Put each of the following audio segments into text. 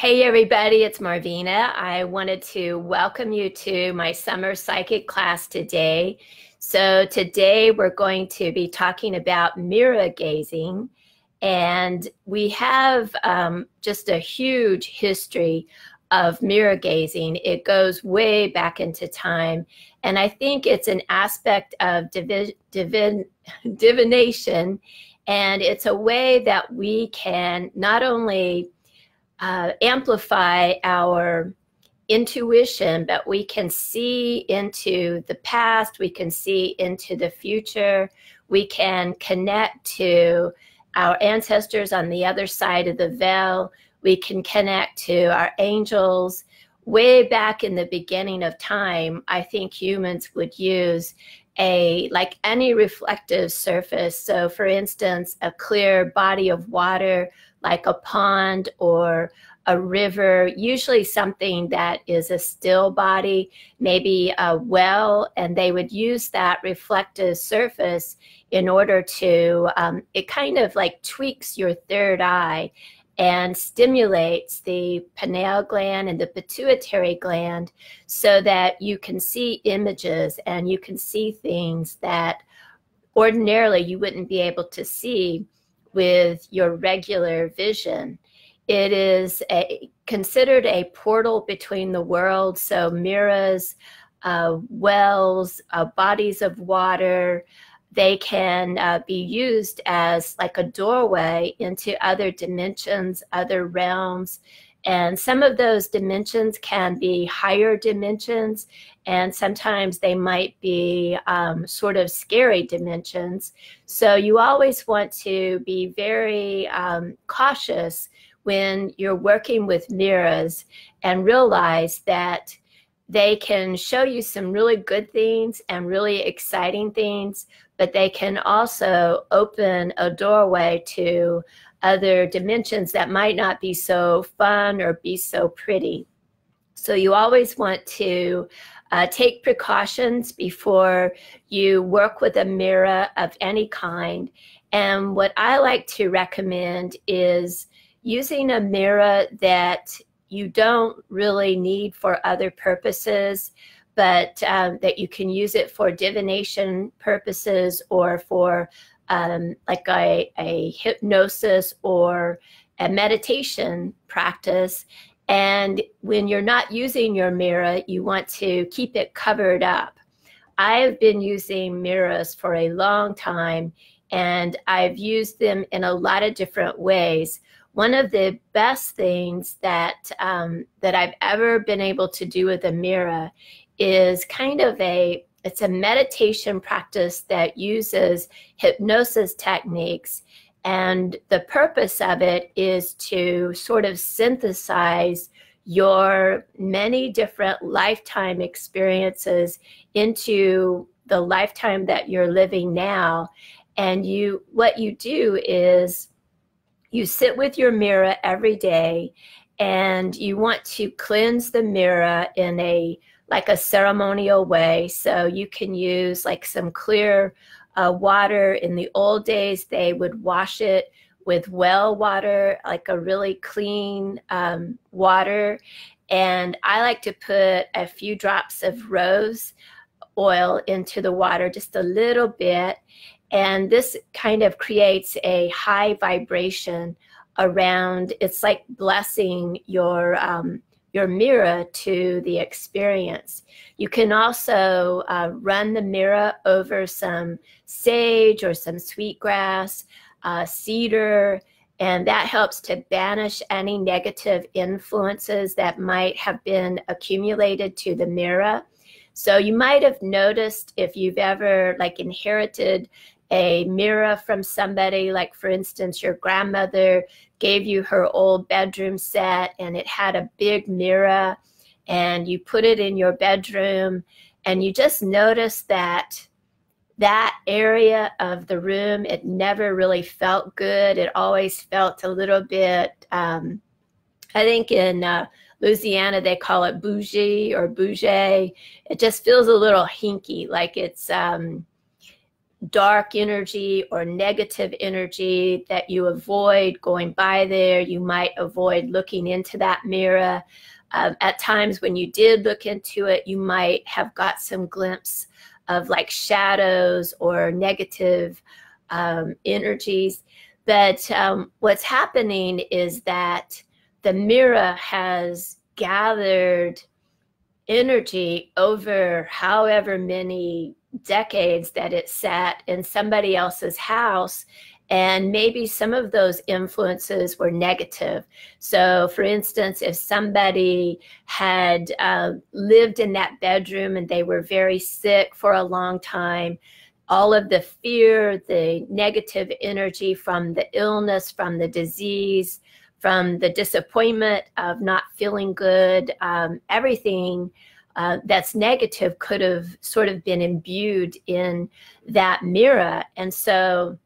Hey everybody, it's Marvina. I wanted to welcome you to my summer psychic class today. So today we're going to be talking about mirror gazing, and we have just a huge history of mirror gazing. It goes way back into time, and I think it's an aspect of divination, and it's a way that we can not only amplify our intuition, but we can see into the past, we can see into the future, we can connect to our ancestors on the other side of the veil, we can connect to our angels. Way back in the beginning of time, I think humans would use like any reflective surface. So for instance, a clear body of water like a pond or a river, usually something that is a still body, maybe a well, and they would use that reflective surface in order to, it kind of like tweaks your third eye and stimulates the pineal gland and the pituitary gland so that you can see images and you can see things that ordinarily you wouldn't be able to see with your regular vision. It is considered a portal between the worlds. So mirrors, wells, bodies of water, they can be used as like a doorway into other dimensions, other realms. And some of those dimensions can be higher dimensions, and sometimes they might be sort of scary dimensions. So you always want to be very cautious when you're working with mirrors, and realize that they can show you some really good things and really exciting things, but they can also open a doorway to other dimensions that might not be so fun or be so pretty. So you always want to take precautions before you work with a mirror of any kind. And what I like to recommend is using a mirror that you don't really need for other purposes, but that you can use it for divination purposes or for like a hypnosis or a meditation practice. And when you're not using your mirror, you want to keep it covered up. I've been using mirrors for a long time, and I've used them in a lot of different ways. One of the best things that I've ever been able to do with a mirror is kind of it's a meditation practice that uses hypnosis techniques. And the purpose of it is to sort of synthesize your many different lifetime experiences into the lifetime that you're living now. And what you do is you sit with your mirror every day, and you want to cleanse the mirror in like a ceremonial way. So you can use like some clear water. In the old days, they would wash it with well water, like a really clean water. And I like to put a few drops of rose oil into the water, just a little bit. And this kind of creates a high vibration around. It's like blessing your mirror to the experience. You can also run the mirror over some sage or some sweetgrass, cedar, and that helps to banish any negative influences that might have been accumulated to the mirror. So you might have noticed, if you've ever like inherited a mirror from somebody, like for instance, your grandmother gave you her old bedroom set and it had a big mirror, and you put it in your bedroom, and you just noticed that that area of the room, it never really felt good. It always felt a little bit, I think in Louisiana, they call it bougie or bougie. It just feels a little hinky, like it's, dark energy or negative energy, that you avoid going by there. You might avoid looking into that mirror. At times when you did look into it, you might have got some glimpse of like shadows or negative energies. But what's happening is that the mirror has gathered energy over however many decades that it sat in somebody else's house, and maybe some of those influences were negative. So for instance, if somebody had lived in that bedroom and they were very sick for a long time, all of the fear, the negative energy from the illness, from the disease, from the disappointment of not feeling good, everything that's negative could have sort of been imbued in that mirror. And so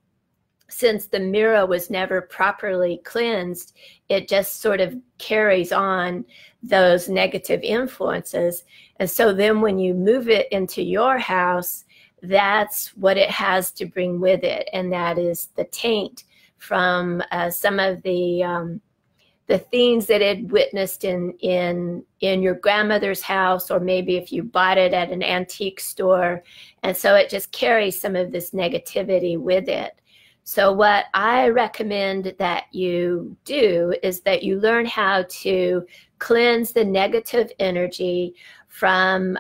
since the mirror was never properly cleansed, it just sort of carries on those negative influences. And so then when you move it into your house, that's what it has to bring with it. And that is the taint from some of the things that it witnessed in your grandmother's house, or maybe if you bought it at an antique store. And so it just carries some of this negativity with it. So what I recommend that you do is that you learn how to cleanse the negative energy from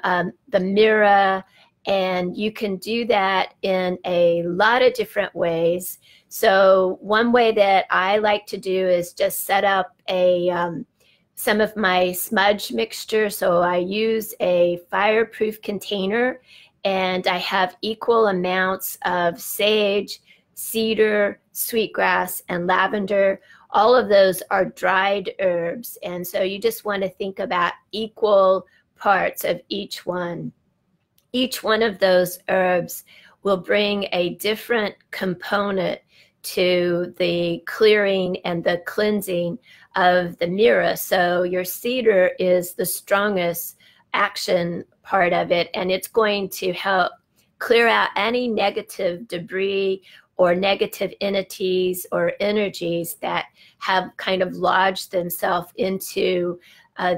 the mirror. And you can do that in a lot of different ways. So one way that I like to do is just set up some of my smudge mixture. So I use a fireproof container, and I have equal amounts of sage, cedar, sweetgrass, and lavender. All of those are dried herbs. And so you just want to think about equal parts of each one. Each one of those herbs will bring a different component to the clearing and the cleansing of the mirror. So your cedar is the strongest action part of it, and it's going to help clear out any negative debris or negative entities or energies that have kind of lodged themselves into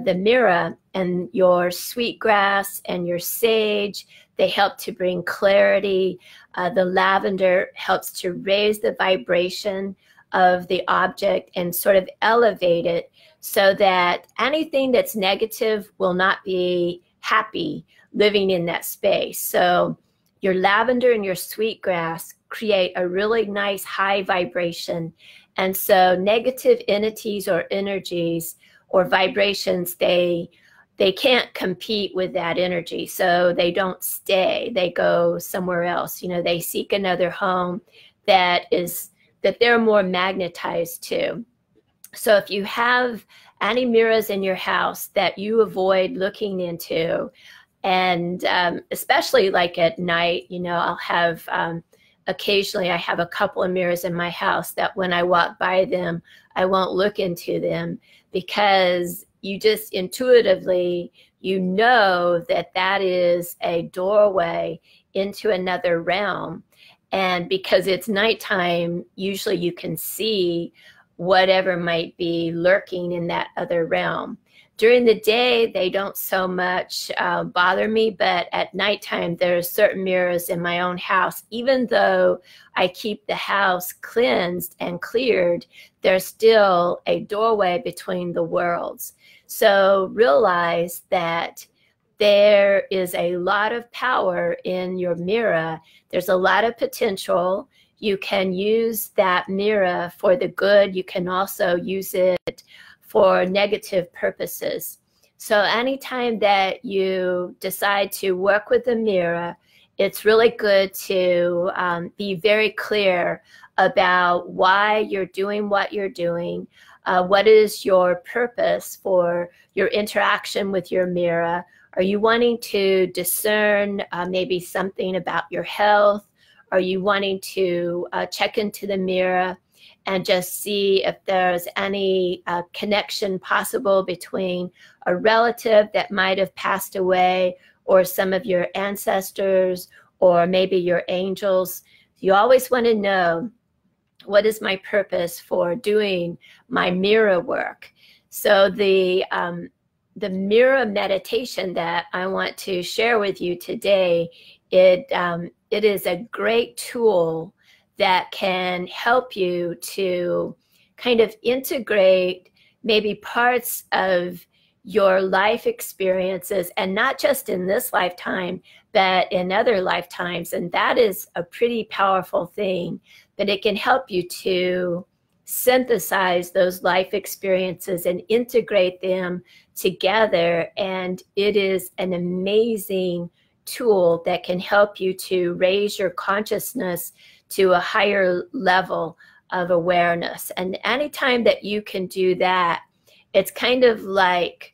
the mirror. And your sweetgrass and your sage, they help to bring clarity. The lavender helps to raise the vibration of the object and sort of elevate it so that anything that's negative will not be happy living in that space. So your lavender and your sweetgrass create a really nice high vibration. And so negative entities or energies or vibrations, they can't compete with that energy. So they don't stay, they go somewhere else. You know, they seek another home that they're more magnetized to. So if you have any mirrors in your house that you avoid looking into, and especially like at night, you know, I'll have occasionally I have a couple of mirrors in my house that when I walk by them, I won't look into them, because you just intuitively, you know that that is a doorway into another realm. And because it's nighttime, usually you can see whatever might be lurking in that other realm. During the day, they don't so much bother me, but at nighttime, there are certain mirrors in my own house. Even though I keep the house cleansed and cleared, there's still a doorway between the worlds. So realize that there is a lot of power in your mirror. There's a lot of potential. You can use that mirror for the good. You can also use it for negative purposes. So anytime that you decide to work with the mirror, it's really good to be very clear about why you're doing what you're doing. What is your purpose for your interaction with your mirror? Are you wanting to discern maybe something about your health? Are you wanting to check into the mirror and just see if there's any connection possible between a relative that might have passed away, or some of your ancestors, or maybe your angels. You always want to know, what is my purpose for doing my mirror work? So the mirror meditation that I want to share with you today, it is a great tool that can help you to kind of integrate maybe parts of your life experiences, and not just in this lifetime, but in other lifetimes. And that is a pretty powerful thing, but it can help you to synthesize those life experiences and integrate them together. And it is an amazing tool that can help you to raise your consciousness to a higher level of awareness. And anytime that you can do that, it's kind of like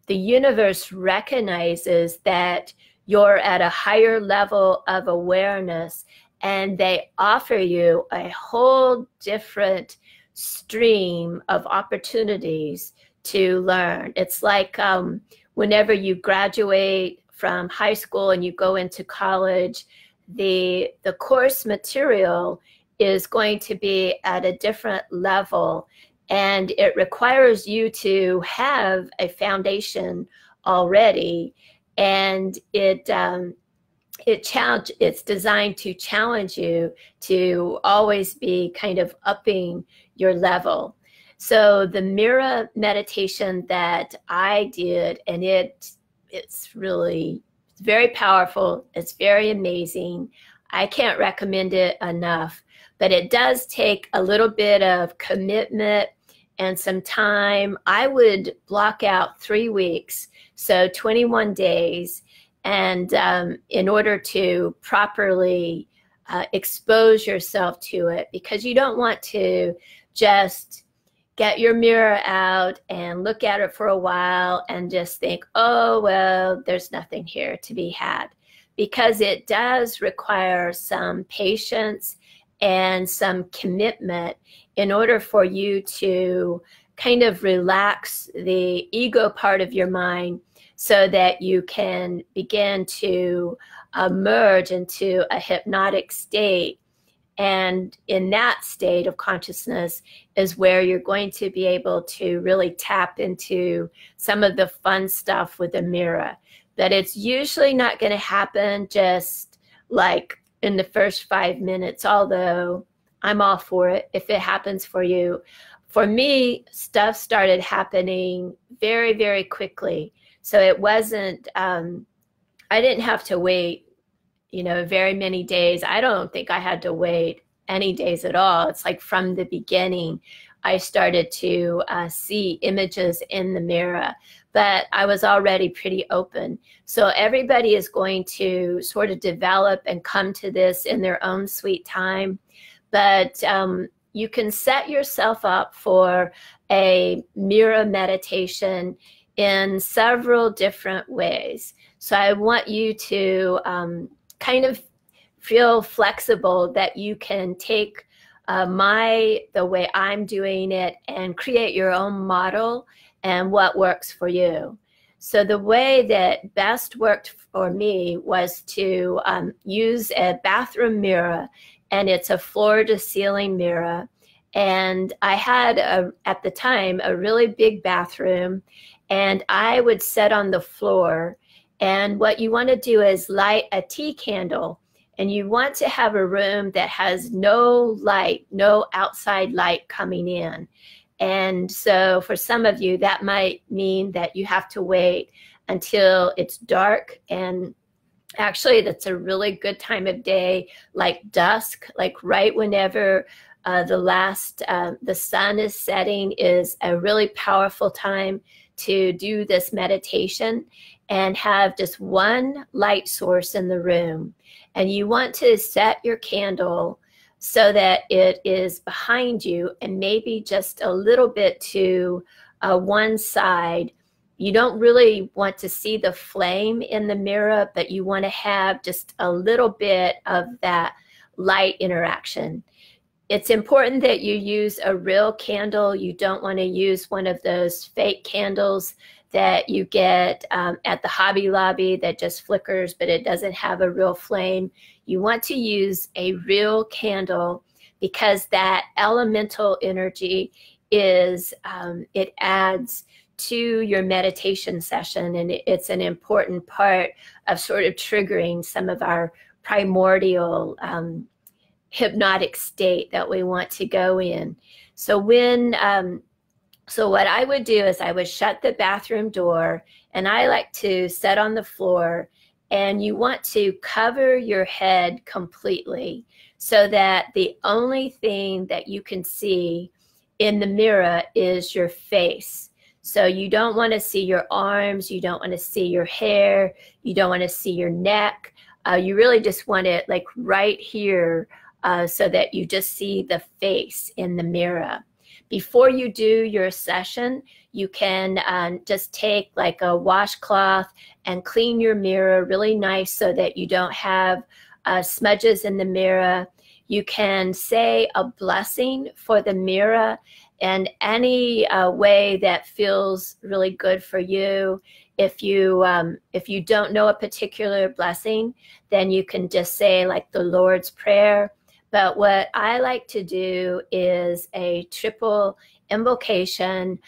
the universe recognizes that you're at a higher level of awareness, and they offer you a whole different stream of opportunities to learn. It's like whenever you graduate from high school and you go into college, the course material is going to be at a different level, and it requires you to have a foundation already, and it's designed to challenge you to always be kind of upping your level. So the mirror meditation that I did, and it's really very powerful. It's very amazing. I can't recommend it enough, but it does take a little bit of commitment and some time. I would block out 3 weeks, so 21 days, and in order to properly expose yourself to it, because you don't want to just get your mirror out and look at it for a while and just think, oh, well, there's nothing here to be had, because it does require some patience and some commitment in order for you to kind of relax the ego part of your mind so that you can begin to merge into a hypnotic state. And in that state of consciousness is where you're going to be able to really tap into some of the fun stuff with the mirror. But it's usually not going to happen just like in the first 5 minutes, although I'm all for it if it happens for you. For me, stuff started happening very, very quickly. So it wasn't, I didn't have to wait, very many days. I don't think I had to wait any days at all. It's like from the beginning, I started to see images in the mirror, but I was already pretty open. So everybody is going to sort of develop and come to this in their own sweet time. But you can set yourself up for a mirror meditation in several different ways. So I want you to kind of feel flexible, that you can take the way I'm doing it and create your own model and what works for you. So the way that best worked for me was to use a bathroom mirror, and it's a floor to ceiling mirror. And I had at the time a really big bathroom, and I would sit on the floor. And what you want to do is light a tea candle, and you want to have a room that has no light, no outside light coming in. And so for some of you, that might mean that you have to wait until it's dark. And actually, that's a really good time of day, like dusk, like right whenever the sun is setting, is a really powerful time to do this meditation and have just one light source in the room. And you want to set your candle so that it is behind you and maybe just a little bit to one side. You don't really want to see the flame in the mirror, but you want to have just a little bit of that light interaction. it's important that you use a real candle. You don't want to use one of those fake candles that you get at the Hobby Lobby that just flickers, but it doesn't have a real flame. You want to use a real candle because that elemental energy is, it adds to your meditation session, and it's an important part of sort of triggering some of our primordial hypnotic state that we want to go in. So when so what I would do is I would shut the bathroom door, and I like to sit on the floor, and you want to cover your head completely so that the only thing that you can see in the mirror is your face. So you don't want to see your arms, you don't want to see your hair, you don't want to see your neck. You really just want it like right here so that you just see the face in the mirror. Before you do your session, you can just take like a washcloth and clean your mirror really nice so that you don't have smudges in the mirror. You can say a blessing for the mirror in any way that feels really good for you. If you don't know a particular blessing, then you can just say like the Lord's Prayer. But what I like to do is a triple invocation,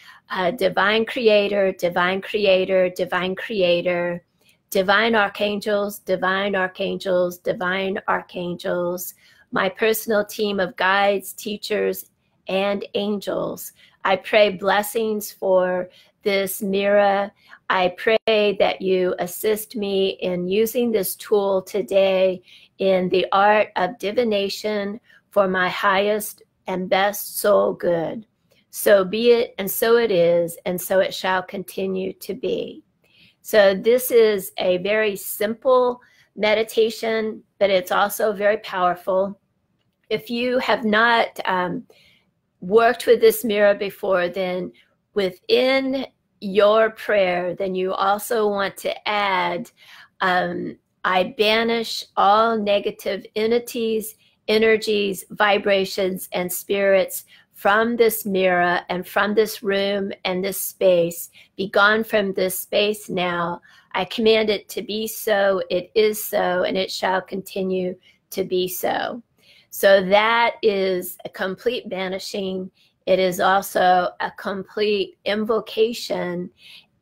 divine creator, divine creator, divine creator, divine archangels, divine archangels, divine archangels, my personal team of guides, teachers, and angels. I pray blessings for this mirror. I pray that you assist me in using this tool today in the art of divination for my highest and best soul good. So be it, and so it is, and so it shall continue to be. So this is a very simple meditation, but it's also very powerful. If you have not worked with this mirror before, then within your prayer, then you also want to add, I banish all negative entities, energies, vibrations, and spirits from this mirror and from this room and this space. Be gone from this space now. I command it to be so, it is so, and it shall continue to be so. So that is a complete banishing. It is also a complete invocation,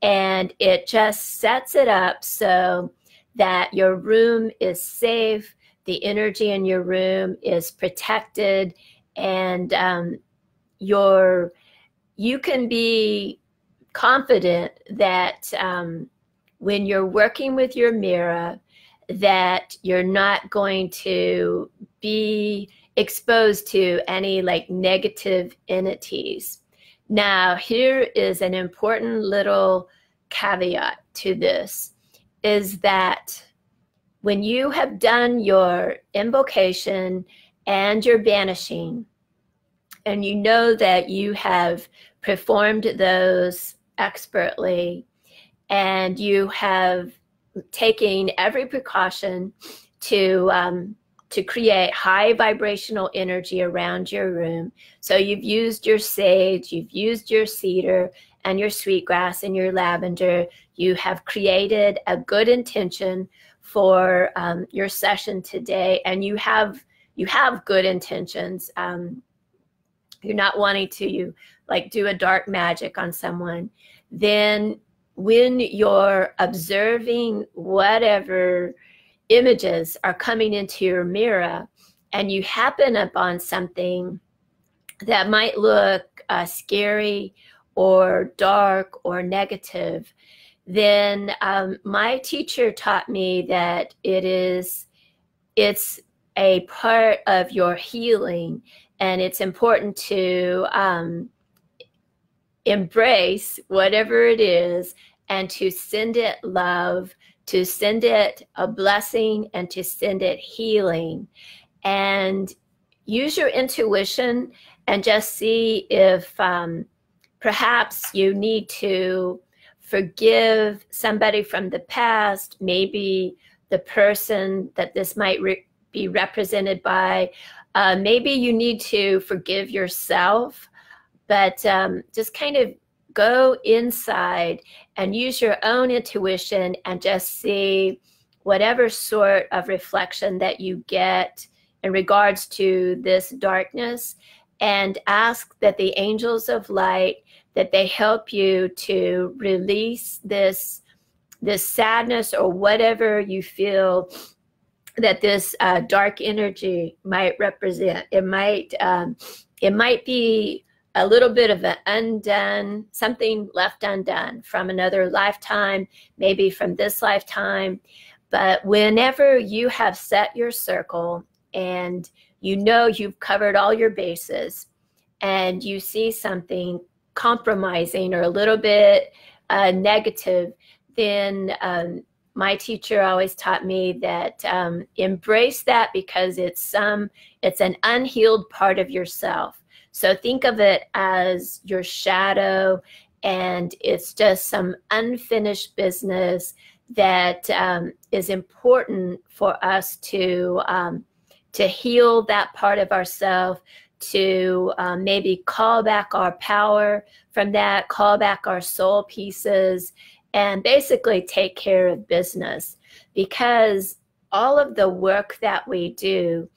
and it just sets it up so that your room is safe, the energy in your room is protected, and you can be confident that when you're working with your mirror, that you're not going to be exposed to any like negative entities. Now, here is an important little caveat to this, is that when you have done your invocation and your banishing, and you know that you have performed those expertly, and you have taken every precaution to create high vibrational energy around your room. So you've used your sage, you've used your cedar and your sweetgrass and your lavender. You have created a good intention for your session today, and you have good intentions. You're not wanting to like do a dark magic on someone. Then when you're observing whatever images are coming into your mirror, and you happen upon something that might look scary or dark or negative, then my teacher taught me that it's a part of your healing, and it's important to embrace whatever it is and to send it love, to send it a blessing, and to send it healing. And use your intuition and just see if perhaps you need to forgive somebody from the past, maybe the person that this might be represented by maybe you need to forgive yourself, but just kind of go inside and use your own intuition and just see whatever sort of reflection that you get in regards to this darkness, and ask that the angels of light, that they help you to release this sadness or whatever you feel that this dark energy might represent. It might be a little bit of an undone, something left undone from another lifetime, maybe from this lifetime. But whenever you have set your circle and you know you've covered all your bases, and you see something compromising or a little bit negative, then my teacher always taught me that embrace that, because it's an unhealed part of yourself. So think of it as your shadow, and it's just some unfinished business that is important for us to heal that part of ourselves, to maybe call back our power from that, call back our soul pieces, and basically take care of business. Because all of the work that we do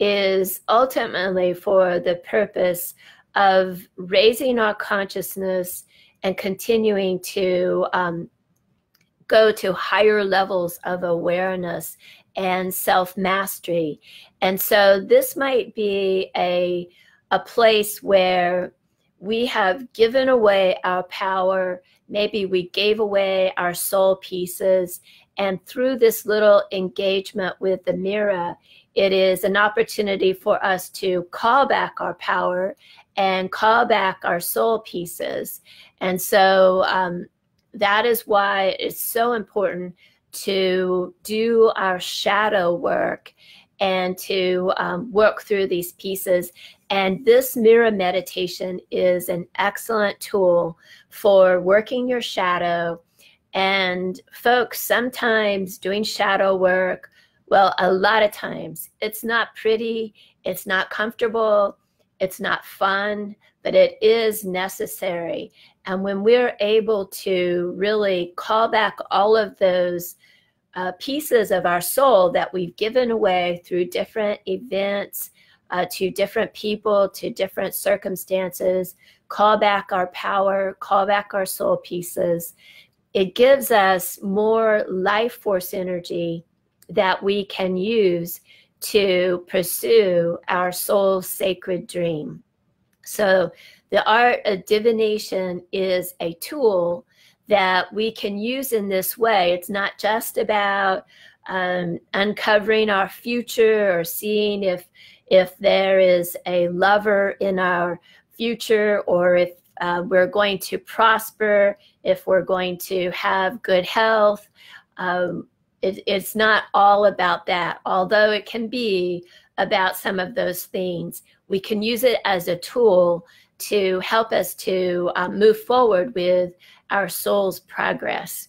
is ultimately for the purpose of raising our consciousness and continuing to go to higher levels of awareness and self-mastery. And so this might be a place where we have given away our power. Maybe we gave away our soul pieces. And through this little engagement with the mirror, it is an opportunity for us to call back our power and call back our soul pieces. And so that is why it's so important to do our shadow work and to work through these pieces. And this mirror meditation is an excellent tool for working your shadow. And folks, sometimes doing shadow work, well, a lot of times it's not pretty, it's not comfortable, it's not fun, but it is necessary. And when we're able to really call back all of those pieces of our soul that we've given away through different events, to different people, to different circumstances, call back our power, call back our soul pieces, it gives us more life force energy that we can use to pursue our soul's sacred dream. So the art of divination is a tool that we can use in this way. It's not just about uncovering our future or seeing if there is a lover in our future, or if we're going to prosper, if we're going to have good health. It's not all about that, although it can be about some of those things. We can use it as a tool to help us to move forward with our soul's progress.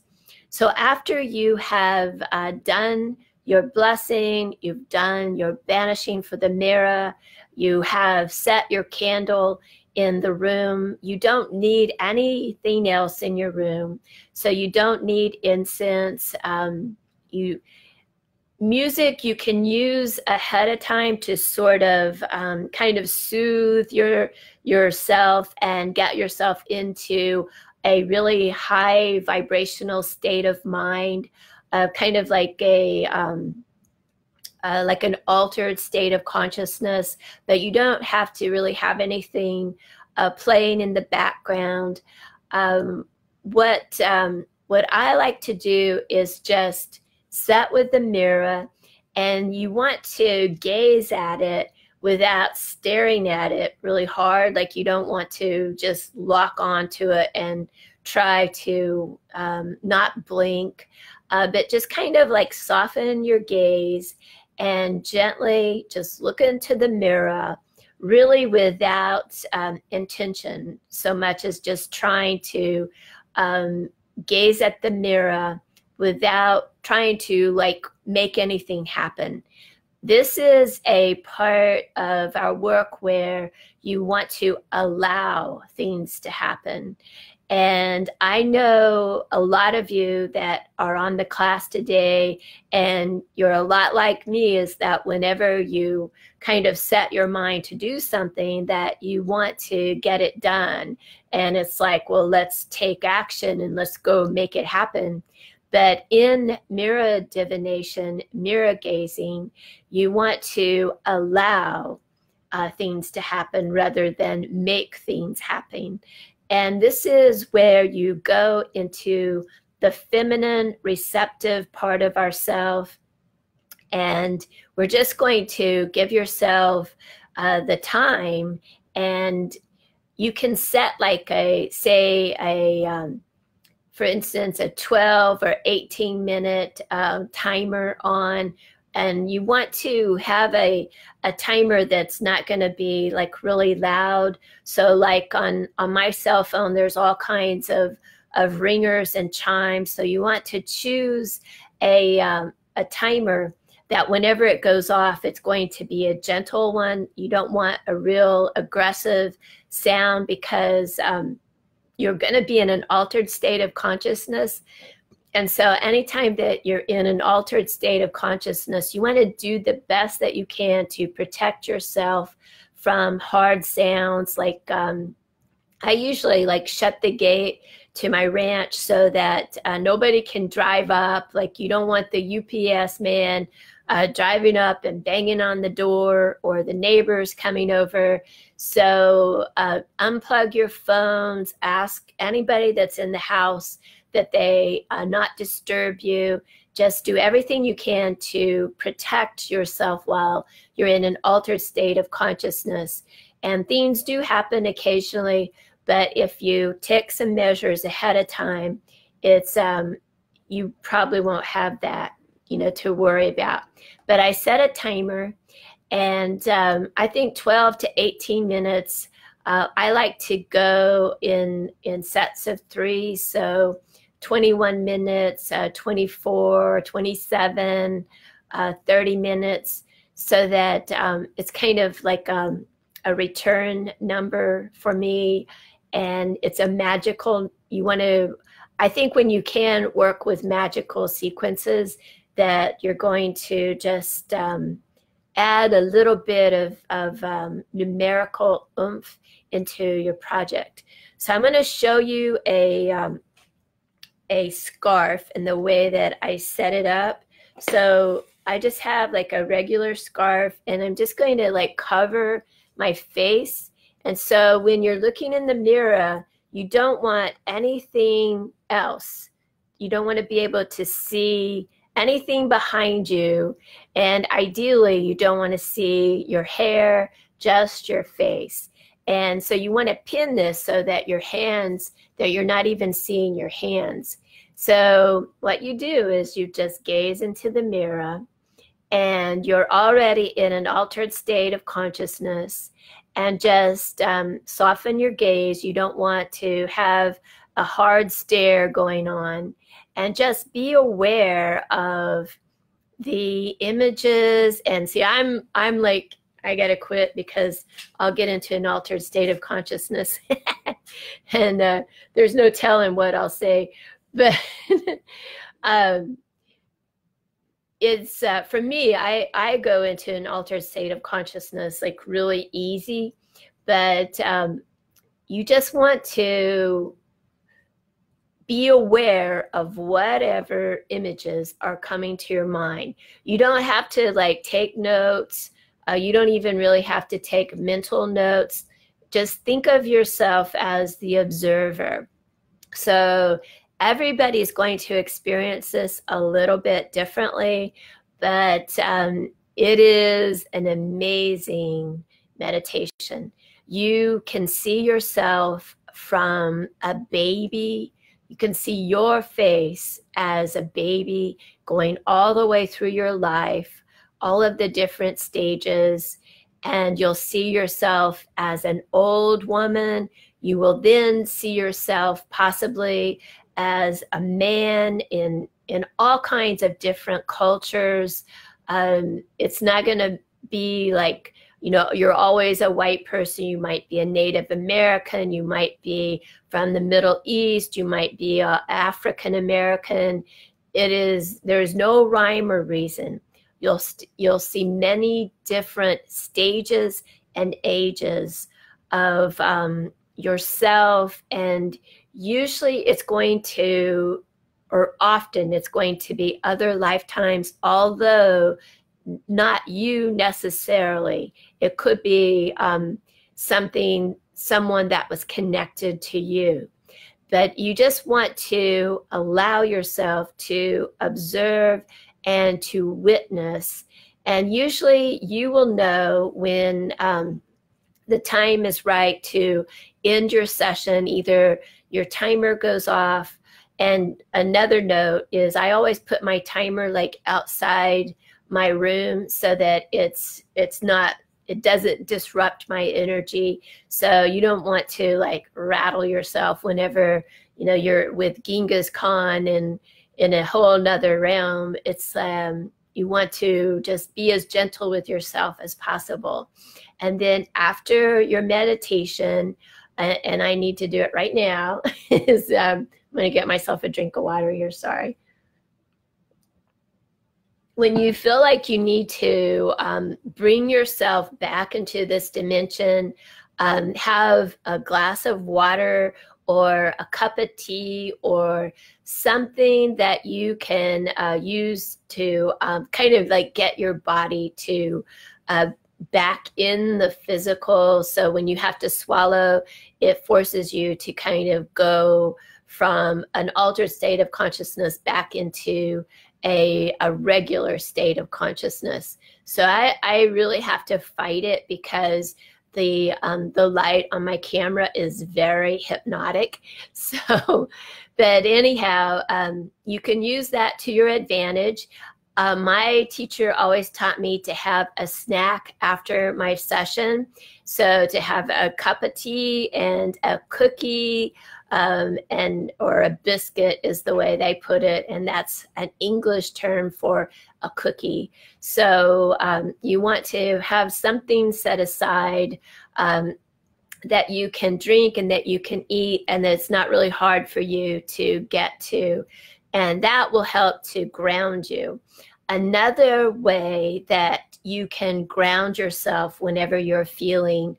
So after you have done your blessing, you've done your banishing for the mirror, you have set your candle in the room, you don't need anything else in your room. So you don't need incense. Music you can use ahead of time to sort of kind of soothe yourself and get yourself into a really high vibrational state of mind, kind of like an altered state of consciousness. But you don't have to really have anything playing in the background. What I like to do is just set with the mirror, and you want to gaze at it without staring at it really hard. Like, you don't want to just lock onto it and try to not blink, but just kind of like soften your gaze and gently just look into the mirror, really without intention so much as just trying to gaze at the mirror without trying to like make anything happen. this is a part of our work where you want to allow things to happen. And I know a lot of you that are on the class today, and you're a lot like me, is that whenever you kind of set your mind to do something, that you want to get it done. And it's like, well, let's take action and let's go make it happen. But in mirror divination, mirror gazing, you want to allow things to happen rather than make things happen. And this is where you go into the feminine, receptive part of ourselves. And we're just going to give yourself the time, and you can set like for instance, a 12 or 18 minute timer on, and you want to have a timer that's not going to be like really loud. So like on my cell phone, there's all kinds of ringers and chimes. So you want to choose a timer that whenever it goes off, it's going to be a gentle one. You don't want a real aggressive sound, because you're going to be in an altered state of consciousness. And so anytime that you're in an altered state of consciousness, you want to do the best that you can to protect yourself from hard sounds. Like I usually like shut the gate to my ranch so that nobody can drive up. Like you don't want the UPS man driving up and banging on the door, or the neighbors coming over. So unplug your phones, ask anybody that's in the house that they not disturb you. Just do everything you can to protect yourself while you're in an altered state of consciousness. And things do happen occasionally, but if you take some measures ahead of time, it's you probably won't have that, to worry about. But I set a timer, and I think 12 to 18 minutes. I like to go in sets of 3, so 21 minutes, 24, 27, 30 minutes, so that it's kind of like a return number for me. And it's a magical, I think when you can work with magical sequences, that you're going to just add a little bit of numerical oomph into your project. So I'm going to show you a scarf and the way that I set it up. So I just have like a regular scarf, and I'm just going to like cover my face. And so when you're looking in the mirror, you don't want anything else. You don't want to be able to see anything behind you. And ideally, you don't want to see your hair, just your face. And so you want to pin this so that your hands, that you're not even seeing your hands. So what you do is you just gaze into the mirror, and you're already in an altered state of consciousness, and just soften your gaze. You don't want to have a hard stare going on, and just be aware of the images. And see, I'm like, I gotta quit because I'll get into an altered state of consciousness and there's no telling what I'll say. But it's for me, I go into an altered state of consciousness like really easy, but you just want to be aware of whatever images are coming to your mind. You don't have to like take notes. You don't even really have to take mental notes. Just think of yourself as the observer. So everybody's going to experience this a little bit differently, but it is an amazing meditation. You can see yourself from a baby. You can see your face as a baby going all the way through your life, all of the different stages, and you'll see yourself as an old woman. You will then see yourself possibly as a man in all kinds of different cultures. It's not going to be like, you know, you're always a white person. You might be a Native American. You might be from the Middle East. You might be a African American. There's no rhyme or reason. You'll see many different stages and ages of yourself, and usually it's going to, or often it's going to be other lifetimes, although not you necessarily. It could be someone that was connected to you. But you just want to allow yourself to observe and to witness. And usually you will know when the time is right to end your session. Either your timer goes off, and another note is I always put my timer like outside my room so that it doesn't disrupt my energy. So you don't want to like rattle yourself whenever, you know, you're with Genghis Khan and in a whole nother realm. It's you want to just be as gentle with yourself as possible. And then after your meditation, and I need to do it right now, is I'm going to get myself a drink of water here, sorry. When you feel like you need to bring yourself back into this dimension, have a glass of water or a cup of tea or something that you can use to kind of like get your body to back in the physical. So when you have to swallow, it forces you to kind of go from an altered state of consciousness back into a regular state of consciousness. So I really have to fight it because the light on my camera is very hypnotic. So, but anyhow, you can use that to your advantage. My teacher always taught me to have a snack after my session. So to have a cup of tea and a cookie, or a biscuit is the way they put it. And that's an English term for a cookie. So you want to have something set aside that you can drink and that you can eat, and that's not really hard for you to get to. And that will help to ground you. Another way that you can ground yourself whenever you're feeling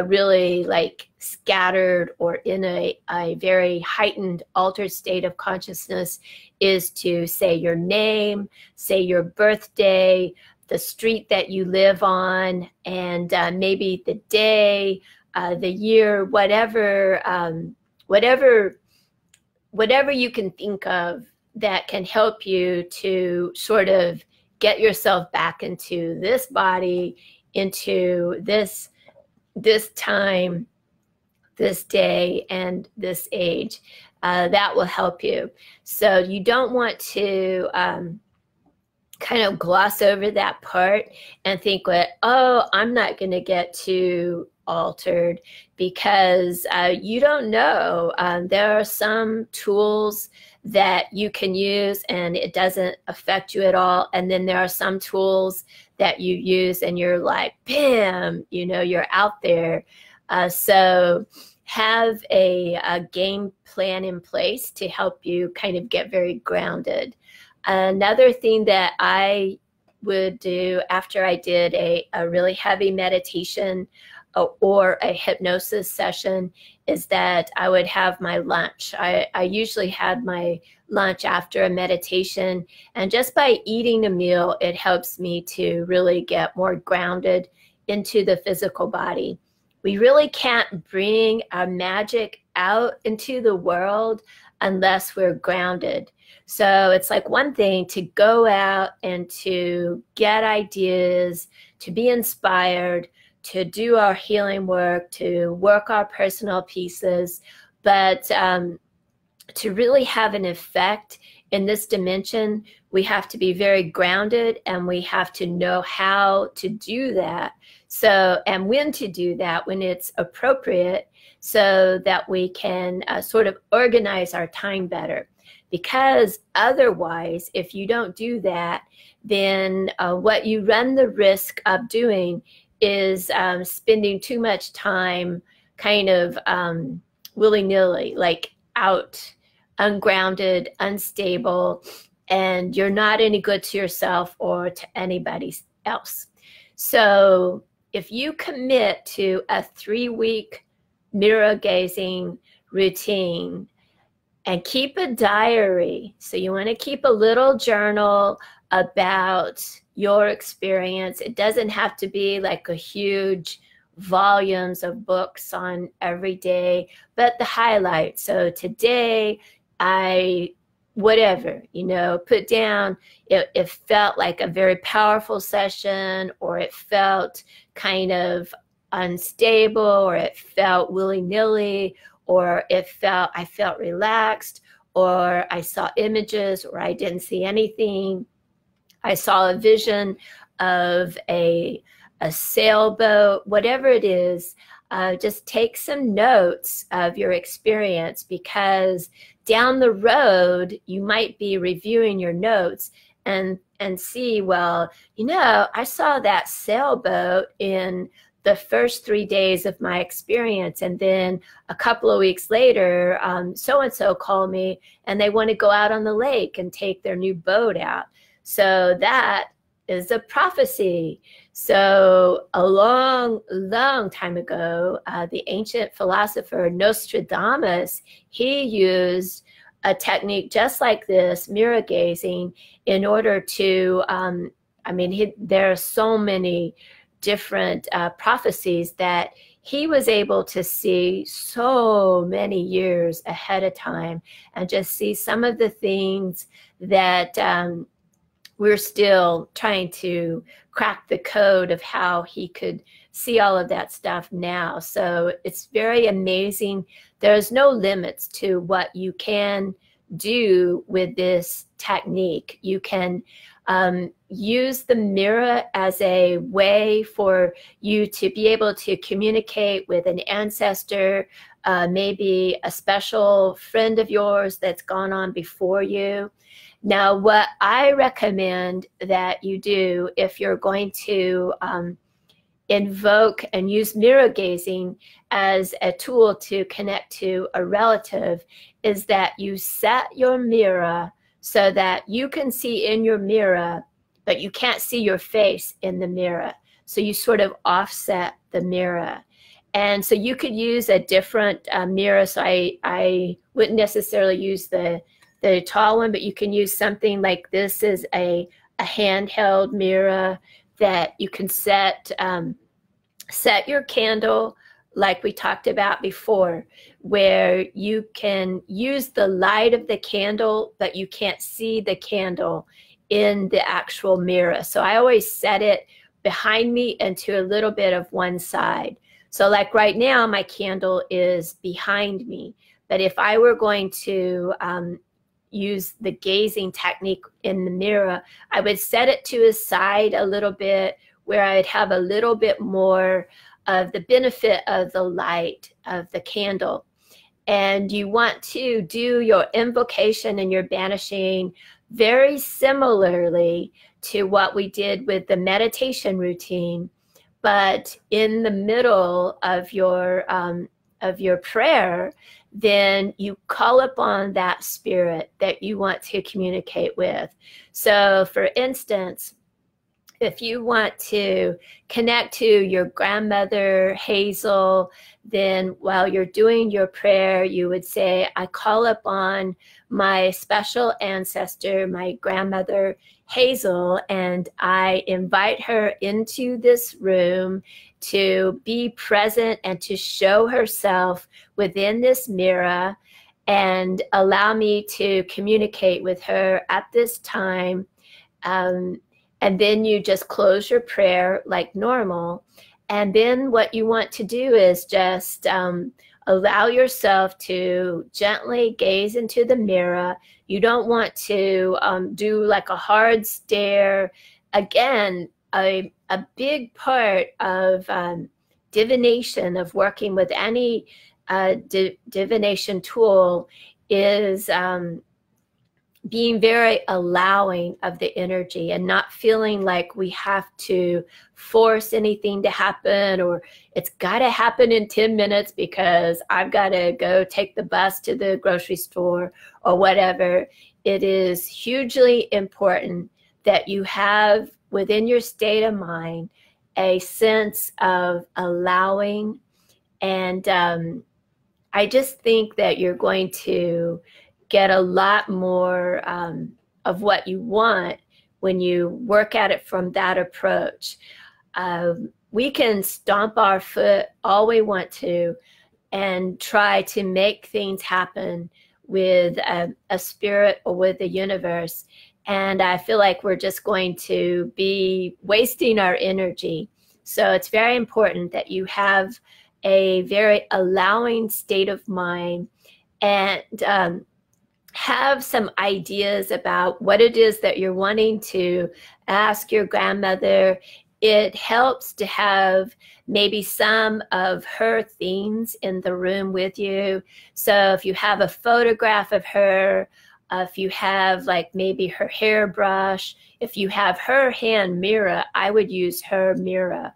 really like scattered or in a very heightened, altered state of consciousness is to say your name, say your birthday, the street that you live on, and maybe the day, the year, whatever you can think of that can help you to sort of get yourself back into this body, into this time, this day, and this age. That will help you. So you don't want to kind of gloss over that part and think that, oh, I'm not going to get too altered, because you don't know. There are some tools that you can use and it doesn't affect you at all. And then there are some tools that you use and you're like, bam, you know, you're out there. So have a game plan in place to help you kind of get very grounded. Another thing that I would do after I did a really heavy meditation or a hypnosis session is that I would have my lunch. I usually had my lunch after a meditation, and just by eating a meal, it helps me to really get more grounded into the physical body. We really can't bring our magic out into the world unless we're grounded. So it's like one thing to go out and to get ideas, to be inspired, to do our healing work, to work our personal pieces, but to really have an effect in this dimension, we have to be very grounded, and we have to know how to do that. So, and when to do that, when it's appropriate, so that we can sort of organize our time better. Because otherwise, if you don't do that, then what you run the risk of doing is spending too much time kind of willy-nilly, like out, ungrounded, unstable, and you're not any good to yourself or to anybody else. So if you commit to a 3-week mirror gazing routine and keep a diary, so you want to keep a little journal about your experience. It doesn't have to be like a huge volumes of books on every day, but the highlights. So today I, whatever, you know, put down, it felt like a very powerful session, or it felt kind of unstable, or it felt willy-nilly, or I felt relaxed, or I saw images, or I didn't see anything. I saw a vision of a sailboat, whatever it is. Just take some notes of your experience, because down the road, you might be reviewing your notes and see, well, you know, I saw that sailboat in the first 3 days of my experience, and then a couple of weeks later, so-and-so called me and they want to go out on the lake and take their new boat out. So that is a prophecy. So a long, long time ago, the ancient philosopher Nostradamus, he used a technique just like this, mirror gazing, in order to, there are so many different prophecies that he was able to see so many years ahead of time, and just see some of the things that we're still trying to crack the code of how he could see all of that stuff now. So it's very amazing. There's no limits to what you can do with this technique. You can use the mirror as a way for you to be able to communicate with an ancestor, maybe a special friend of yours that's gone on before you. Now, what I recommend that you do if you're going to invoke and use mirror gazing as a tool to connect to a relative is that you set your mirror so that you can see in your mirror, but you can't see your face in the mirror. So you sort of offset the mirror. And so you could use a different mirror. So I wouldn't necessarily use the tall one, but you can use something like this is a handheld mirror that you can set your candle like we talked about before, where you can use the light of the candle, but you can't see the candle in the actual mirror. So I always set it behind me and to a little bit of one side. So like right now, my candle is behind me. But if I were going to use the gazing technique in the mirror, I would set it to a side a little bit, where I'd have a little bit more of the benefit of the light of the candle. And you want to do your invocation and your banishing very similarly to what we did with the meditation routine, but in the middle of your prayer, then you call upon that spirit that you want to communicate with. So for instance, if you want to connect to your grandmother, Hazel, then while you're doing your prayer, you would say, I call upon my special ancestor, my grandmother, Hazel, and I invite her into this room to be present and to show herself within this mirror, and allow me to communicate with her at this time. And then you just close your prayer like normal. And then what you want to do is just allow yourself to gently gaze into the mirror. You don't want to do like a hard stare. Again, a big part of divination, of working with any divination tool, is being very allowing of the energy and not feeling like we have to force anything to happen, or it's got to happen in 10 minutes because I've got to go take the bus to the grocery store or whatever. It is hugely important that you have within your state of mind a sense of allowing. And I just think that you're going to get a lot more of what you want when you work at it from that approach. We can stomp our foot all we want to and try to make things happen with a spirit or with the universe. And I feel like we're just going to be wasting our energy. So it's very important that you have a very allowing state of mind, and have some ideas about what it is that you're wanting to ask your grandmother. It helps to have maybe some of her themes in the room with you. So if you have a photograph of her, if you have like maybe her hairbrush, if you have her hand mirror, I would use her mirror.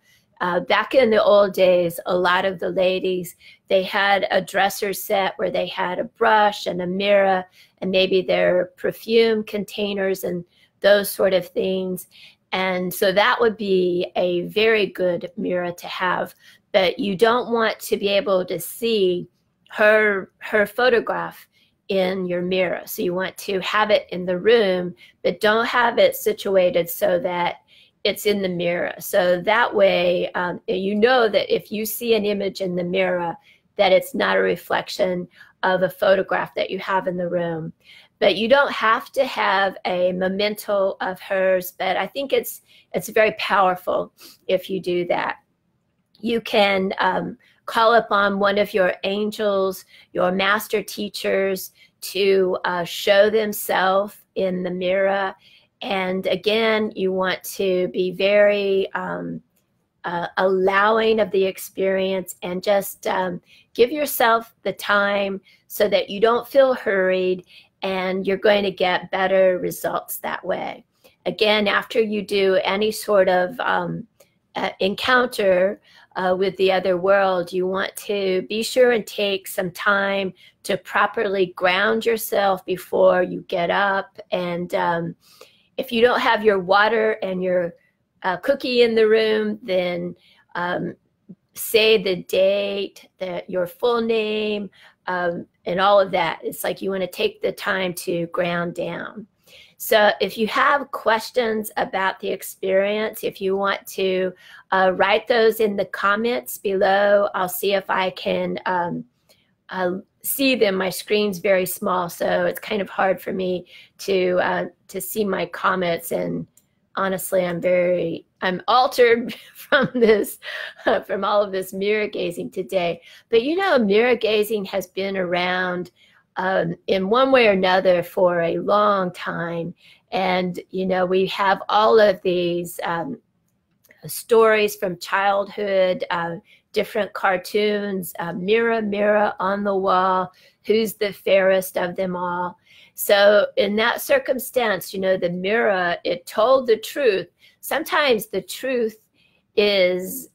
Back in the old days, a lot of the ladies, they had a dresser set where they had a brush and a mirror and maybe their perfume containers and those sort of things. And so that would be a very good mirror to have. But you don't want to be able to see her photograph in your mirror. So you want to have it in the room, but don't have it situated so that it's in the mirror. So that way, you know that if you see an image in the mirror, that it's not a reflection of a photograph that you have in the room. But you don't have to have a memento of hers, but I think it's very powerful if you do that. You can call upon one of your angels, your master teachers, to show themselves in the mirror. And again, you want to be very allowing of the experience, and just give yourself the time so that you don't feel hurried, and you're going to get better results that way. Again, after you do any sort of encounter with the other world, you want to be sure and take some time to properly ground yourself before you get up. And if you don't have your water and your cookie in the room, then say the date, your full name, and all of that. It's like you want to take the time to ground down. So if you have questions about the experience, if you want to write those in the comments below, I'll see if I can see them. My screen's very small, so it's kind of hard for me to see my comments. And honestly, I'm altered from this, from all of this mirror gazing today. But you know, mirror gazing has been around in one way or another for a long time. And, you know, we have all of these stories from childhood, different cartoons, mirror, mirror on the wall, who's the fairest of them all. So in that circumstance, you know, the mirror, it told the truth. Sometimes the truth is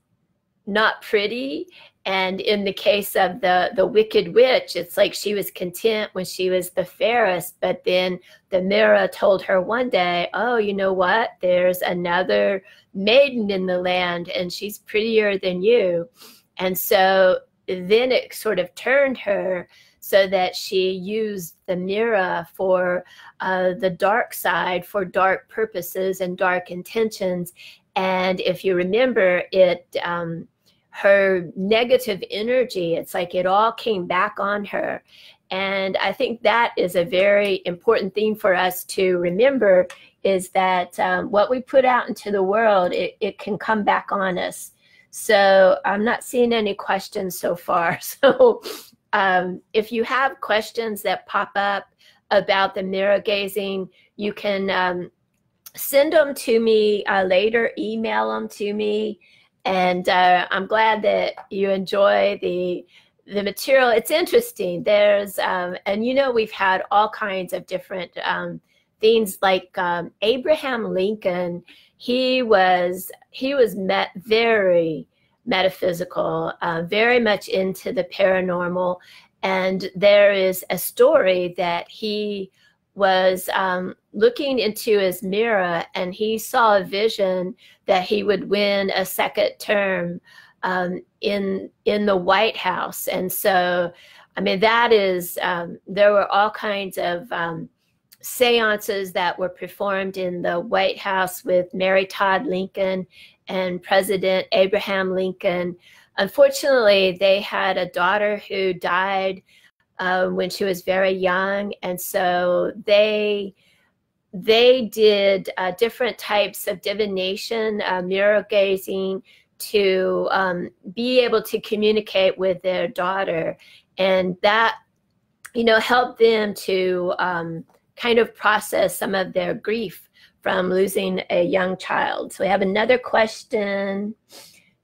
not pretty. And in the case of the Wicked Witch, it's like she was content when she was the fairest, but then the mirror told her one day, oh, you know what? There's another maiden in the land and she's prettier than you. And so then it sort of turned her so that she used the mirror for the dark side, for dark purposes and dark intentions. And if you remember it, her negative energy, it's like it all came back on her. And I think that is a very important thing for us to remember, is that what we put out into the world, it can come back on us. So I'm not seeing any questions so far. So if you have questions that pop up about the mirror gazing, you can send them to me later, email them to me. And I'm glad that you enjoy the material. It's interesting. There's, and you know, we've had all kinds of different things like Abraham Lincoln. He was very metaphysical, very much into the paranormal. And there is a story that he was looking into his mirror, and he saw a vision that he would win a second term in the White House. And so, I mean, that is, there were all kinds of seances that were performed in the White House with Mary Todd Lincoln and President Abraham Lincoln. Unfortunately, they had a daughter who died when she was very young, and so they did different types of divination, mirror gazing, to be able to communicate with their daughter, and that, you know, helped them to kind of process some of their grief from losing a young child. So we have another question.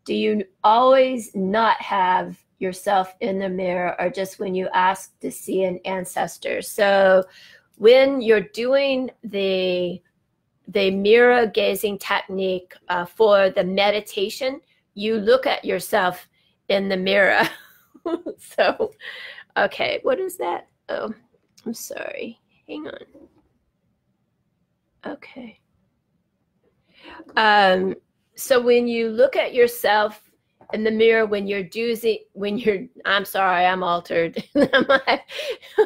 Do you always not have yourself in the mirror, or just when you ask to see an ancestor? So when you're doing the mirror gazing technique for the meditation, you look at yourself in the mirror. So, okay, what is that? Oh, I'm sorry. Hang on. Okay. So when you look at yourself in the mirror, I'm sorry, I'm altered.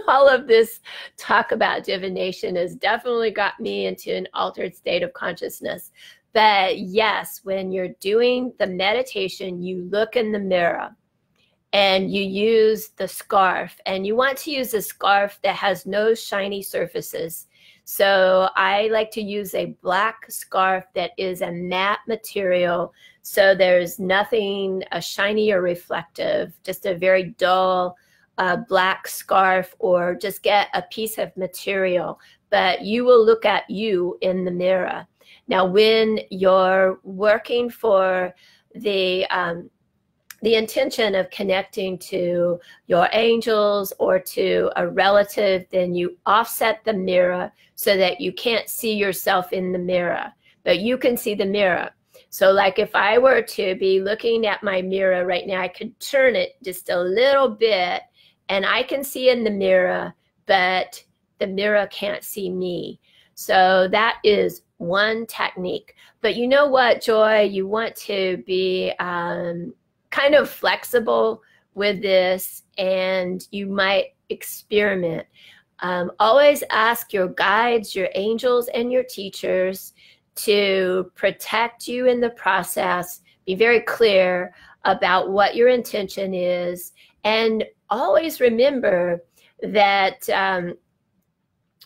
All of this talk about divination has definitely got me into an altered state of consciousness. But yes, when you're doing the meditation, you look in the mirror and you use the scarf, and you want to use a scarf that has no shiny surfaces. So I like to use a black scarf that is a matte material, so there's nothing shiny or reflective, just a very dull black scarf, or just get a piece of material. But you will look at you in the mirror. Now, when you're working for the intention of connecting to your angels or to a relative, then you offset the mirror so that you can't see yourself in the mirror, but you can see the mirror. So like if I were to be looking at my mirror right now, I could turn it just a little bit and I can see in the mirror, but the mirror can't see me. So that is one technique. But you know what, Joy, you want to be kind of flexible with this, and you might experiment. Always ask your guides, your angels, and your teachers to protect you in the process. Be very clear about what your intention is, and always remember that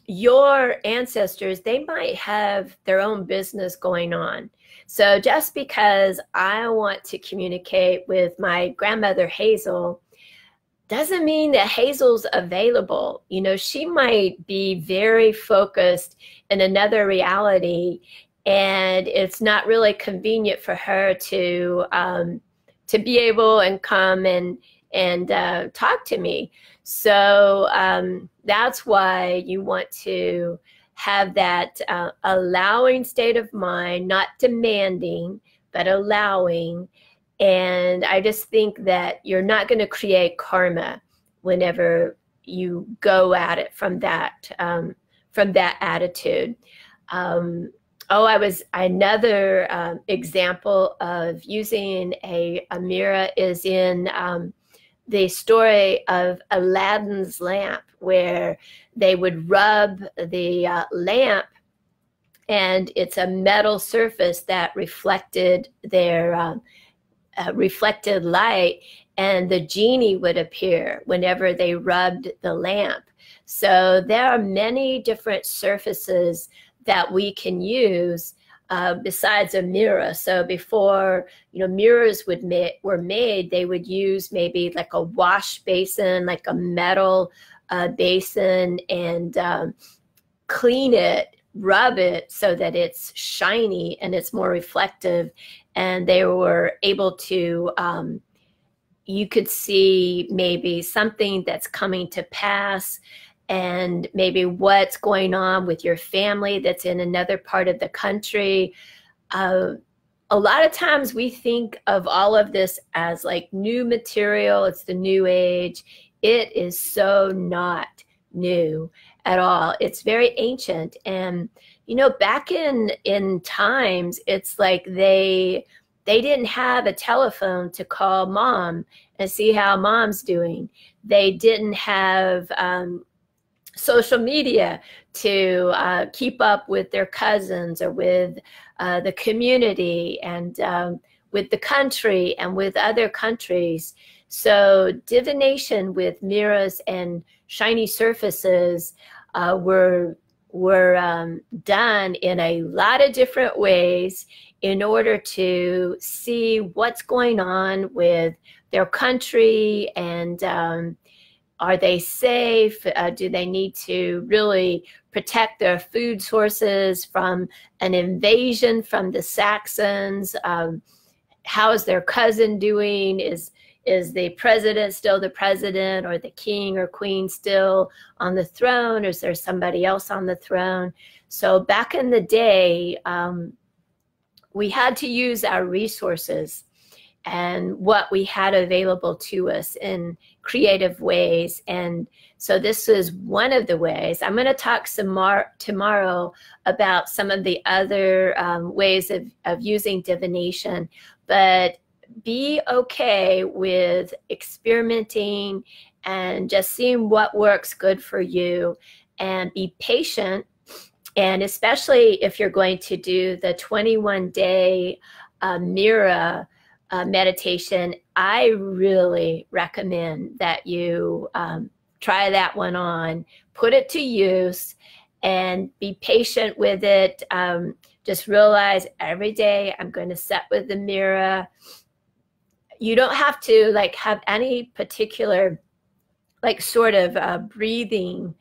your ancestors, they might have their own business going on. So just because I want to communicate with my grandmother Hazel doesn't mean that Hazel's available. You know, she might be very focused in another reality, and it's not really convenient for her to be able and come and talk to me. So that's why you want to have that allowing state of mind, not demanding, but allowing. And I just think that you're not going to create karma whenever you go at it from that attitude. Another example of using a mirror is in the story of Aladdin's lamp, where they would rub the lamp, and it's a metal surface that reflected their reflected light, and the genie would appear whenever they rubbed the lamp. So there are many different surfaces that we can use besides a mirror. So before, mirrors were made, they would use maybe like a wash basin, like a metal basin, and clean it, rub it so that it's shiny and it's more reflective. And they were able to, you could see maybe something that's coming to pass, and maybe what's going on with your family that's in another part of the country. A lot of times we think of all of this as like new material. It's the new age. It is so not new at all. It's very ancient. And, back in times, it's like they didn't have a telephone to call mom and see how mom's doing. They didn't have social media to keep up with their cousins or with the community, and with the country and with other countries. So divination with mirrors and shiny surfaces were done in a lot of different ways in order to see what's going on with their country, and are they safe? Do they need to really protect their food sources from an invasion from the Saxons? How is their cousin doing? Is the president still the president, or the king or queen still on the throne, or is there somebody else on the throne? So back in the day, we had to use our resources and what we had available to us in creative ways. And so this is one of the ways. I'm going to talk some more tomorrow about some of the other ways of using divination, but be okay with experimenting and just seeing what works good for you, and be patient. And especially if you're going to do the 21-day mirror meditation, I really recommend that you try that one on, put it to use, and be patient with it. Just realize every day I'm going to sit with the mirror. You don't have to like have any particular like sort of breathing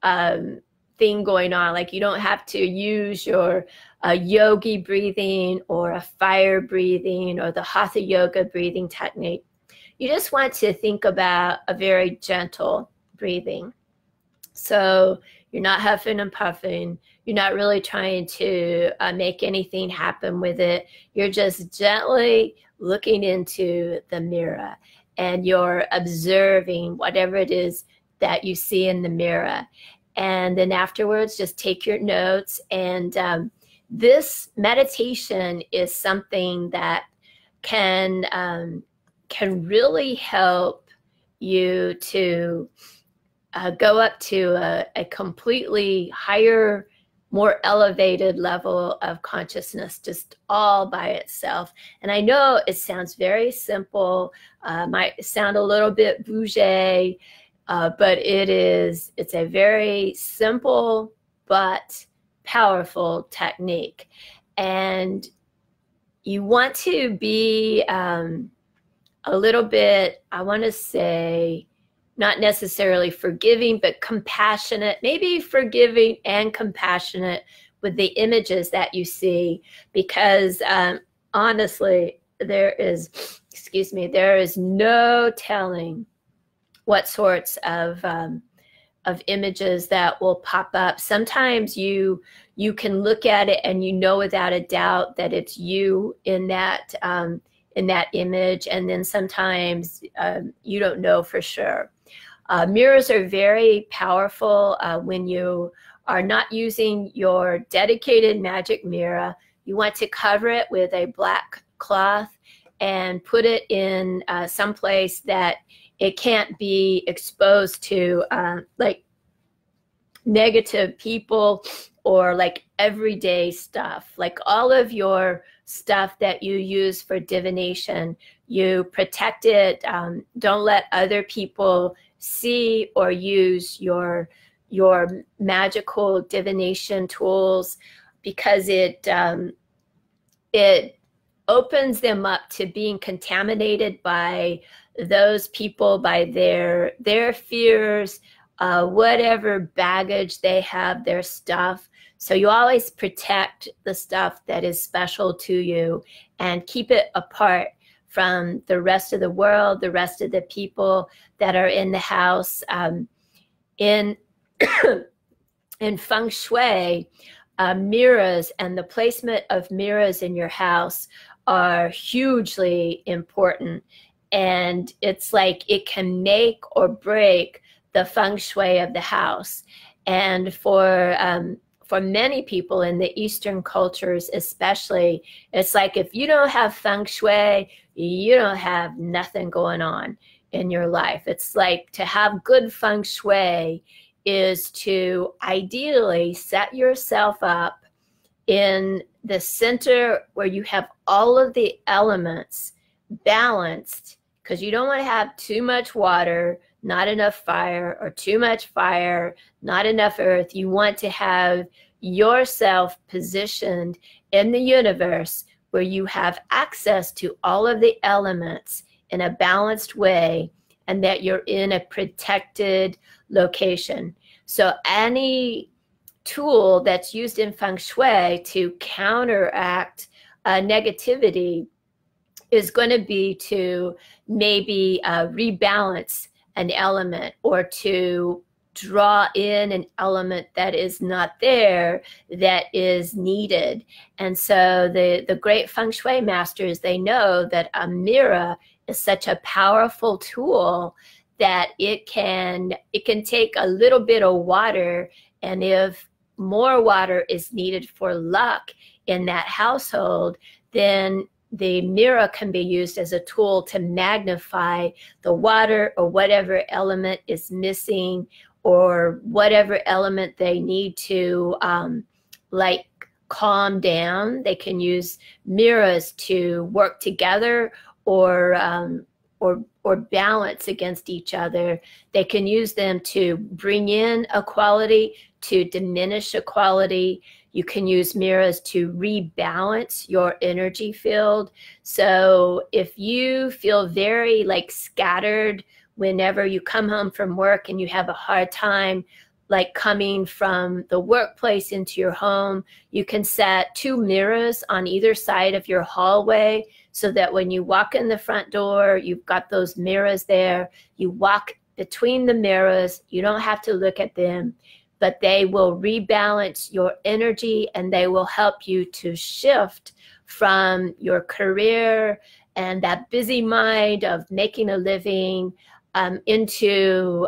thing going on. Like you don't have to use your yogi breathing or a fire breathing or the hatha yoga breathing technique. You just want to think about a very gentle breathing. So you're not huffing and puffing. You're not really trying to make anything happen with it. You're just gently looking into the mirror, and you're observing whatever it is that you see in the mirror. And then afterwards, just take your notes. And this meditation is something that can really help you to go up to a completely higher, more elevated level of consciousness, just all by itself. And I know it sounds very simple, might sound a little bit bougie, but it's a very simple but powerful technique. And you want to be a little bit, I want to say, not necessarily forgiving, but compassionate, maybe forgiving and compassionate with the images that you see, because honestly, there is no telling what sorts of images that will pop up. Sometimes you can look at it and you know without a doubt that it's you in that image, and then sometimes you don't know for sure. Mirrors are very powerful when you are not using your dedicated magic mirror. You want to cover it with a black cloth and put it in some place that it can't be exposed to like negative people or like everyday stuff. Like all of your stuff that you use for divination, you protect it. Don't let other people see or use your magical divination tools, because it it opens them up to being contaminated by those people, by their fears, whatever baggage they have, their stuff. So you always protect the stuff that is special to you and keep it apart from the rest of the world, the rest of the people that are in the house. In in feng shui, mirrors and the placement of mirrors in your house are hugely important. And it's like it can make or break the feng shui of the house. And for many people in the Eastern cultures especially, it's like if you don't have feng shui, you don't have nothing going on in your life. It's like to have good feng shui is to ideally set yourself up in the center where you have all of the elements balanced, because you don't want to have too much water, not enough fire, or too much fire, not enough earth. You want to have yourself positioned in the universe where you have access to all of the elements in a balanced way, and that you're in a protected location. So any tool that's used in feng shui to counteract negativity is going to be to maybe rebalance an element, or to draw in an element that is not there, that is needed. And so the great feng shui masters, they know that a mirror is such a powerful tool that it can take a little bit of water, and if more water is needed for luck in that household, then the mirror can be used as a tool to magnify the water or whatever element is missing, or whatever element they need to like calm down. They can use mirrors to work together, or balance against each other. They can use them to bring in a quality, to diminish a quality. You can use mirrors to rebalance your energy field. So if you feel very like scattered whenever you come home from work, and you have a hard time like coming from the workplace into your home, you can set 2 mirrors on either side of your hallway, so that when you walk in the front door, you've got those mirrors there. You walk between the mirrors, you don't have to look at them, but they will rebalance your energy, and they will help you to shift from your career and that busy mind of making a living into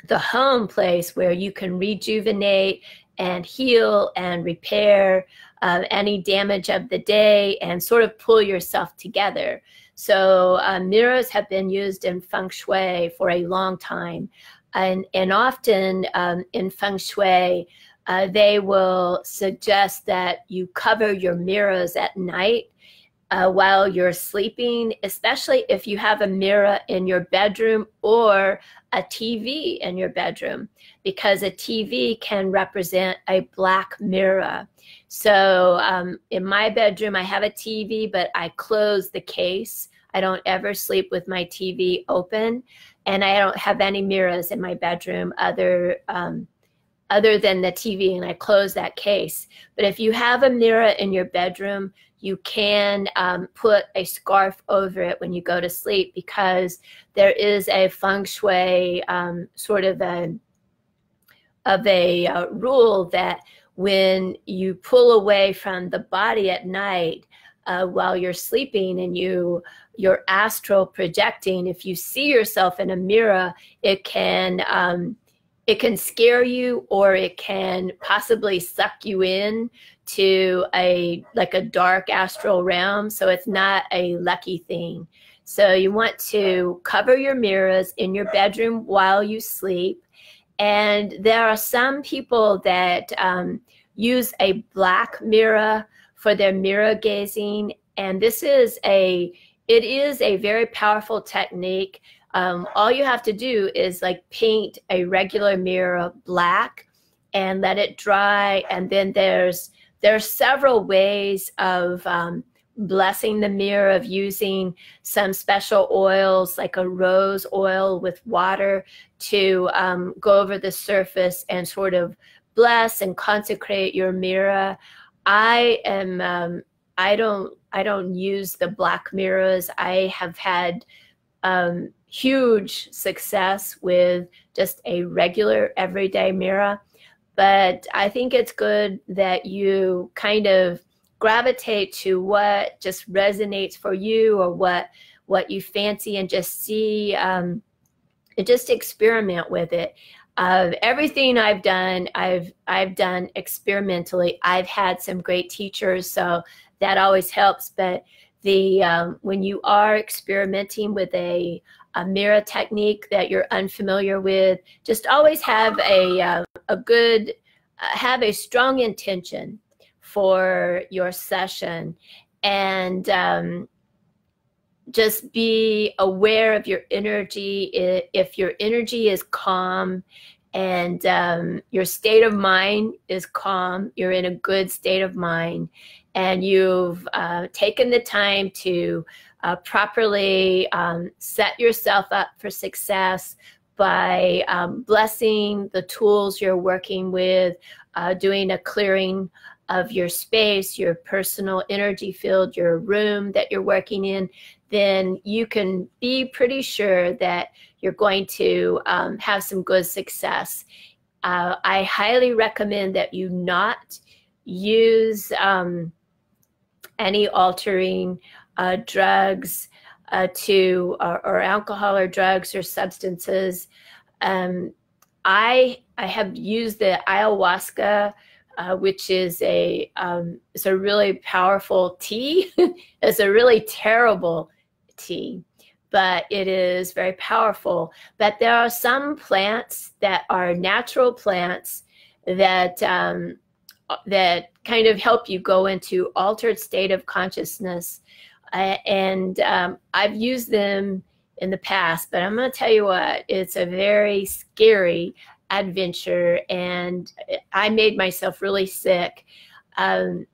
the home place where you can rejuvenate and heal and repair any damage of the day, and sort of pull yourself together. So mirrors have been used in feng shui for a long time. And often in feng shui, they will suggest that you cover your mirrors at night while you're sleeping, especially if you have a mirror in your bedroom or a TV in your bedroom, because a TV can represent a black mirror. So in my bedroom, I have a TV, but I close the case. I don't ever sleep with my TV open, and I don't have any mirrors in my bedroom other than the TV, and I close that case. But if you have a mirror in your bedroom, you can put a scarf over it when you go to sleep, because there is a feng shui sort of a rule that when you pull away from the body at night while you're sleeping, and you're astral projecting, if you see yourself in a mirror, it can scare you, or it can possibly suck you in to a dark astral realm. So it's not a lucky thing. So you want to cover your mirrors in your bedroom while you sleep. And there are some people that use a black mirror for their mirror gazing. And it is a very powerful technique. All you have to do is like paint a regular mirror black and let it dry. And then there's there are several ways of blessing the mirror, of using some special oils like a rose oil with water to go over the surface and sort of bless and consecrate your mirror. I don't use the black mirrors. I have had huge success with just a regular everyday mirror, but I think it's good that you kind of gravitate to what just resonates for you, or what you fancy, and just see and just experiment with it. Everything I've done, I've done experimentally. I've had some great teachers, so that always helps. But when you are experimenting with a mirror technique that you're unfamiliar with, just always have a good, have a strong intention for your session, and just be aware of your energy. If your energy is calm and your state of mind is calm, you're in a good state of mind, and you've taken the time to properly set yourself up for success by blessing the tools you're working with, doing a clearing of your space, your personal energy field, your room that you're working in, then you can be pretty sure that you're going to have some good success. I highly recommend that you not use any altering drugs or alcohol or drugs or substances. I have used the ayahuasca, which is it's a really powerful tea. It's a really terrible tea, but it is very powerful. But there are some plants that are natural plants that that kind of help you go into altered state of consciousness. And I've used them in the past, but I'm going to tell you what, it's a very scary adventure, and I made myself really sick. In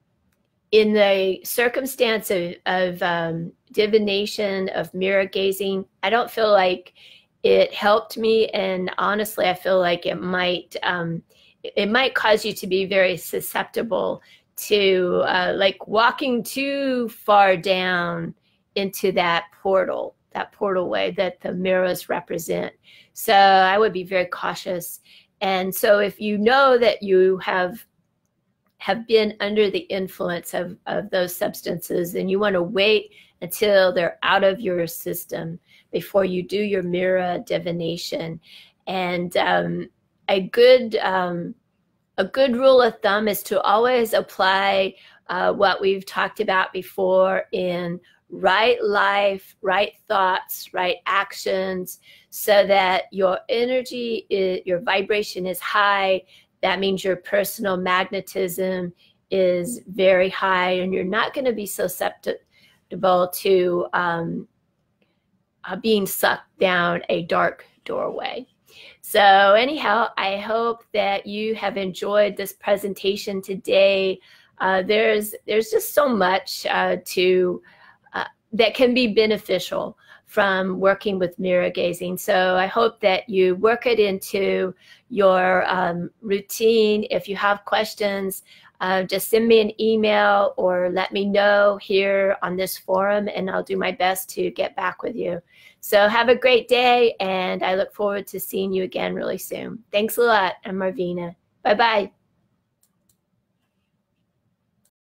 the circumstance of divination, of mirror gazing, I don't feel like it helped me, and honestly, I feel like it might cause you to be very susceptible to like walking too far down into that portal way that the mirrors represent. So I would be very cautious. And so if you know that you have been under the influence of those substances, then you want to wait until they're out of your system before you do your mirror divination. And a good rule of thumb is to always apply what we've talked about before in right life, right thoughts, right actions, so that your energy, your vibration is high. That means your personal magnetism is very high, and you're not going to be susceptible to being sucked down a dark doorway. So anyhow, I hope that you have enjoyed this presentation today. There's just so much that can be beneficial from working with mirror gazing. So I hope that you work it into your routine. If you have questions, just send me an email or let me know here on this forum, and I'll do my best to get back with you. So have a great day, and I look forward to seeing you again really soon. Thanks a lot. I'm Marvina. Bye-bye.